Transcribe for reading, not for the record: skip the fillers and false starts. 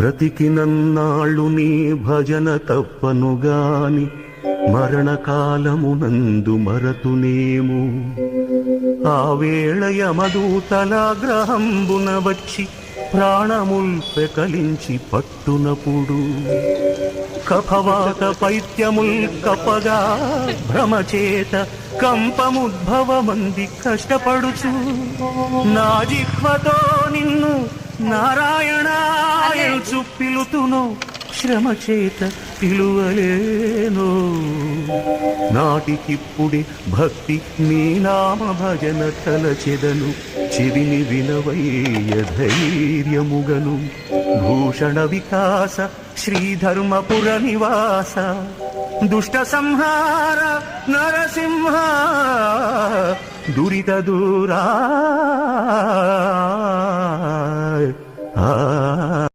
బ్రతికినన్నాళ్ళు నీ భజన తప్పనుగాని మరణకాలమునందు మరతునేము. ఆ వేళ యమదూతలాగ్రహంబున వచ్చి ప్రాణముల్ పెకలించి పట్టునప్పుడు కఫవాత పైత్యముల్ కపగా భ్రమచేత కంపముద్భవమంది కష్టపడుచు నా జిహ్వతో నిన్ను నారాయణాయల్చు పిలుతును శ్రమచేత పిలువలేను. నాటికిప్పుడే భక్తి నీ నామ భజన తలచెదను చెవిని వినవయ్య ధైర్యముగను. భూషణ వికాస శ్రీధర్మపుర నివాస దుష్ట సంహార నరసింహ దురిత దూరా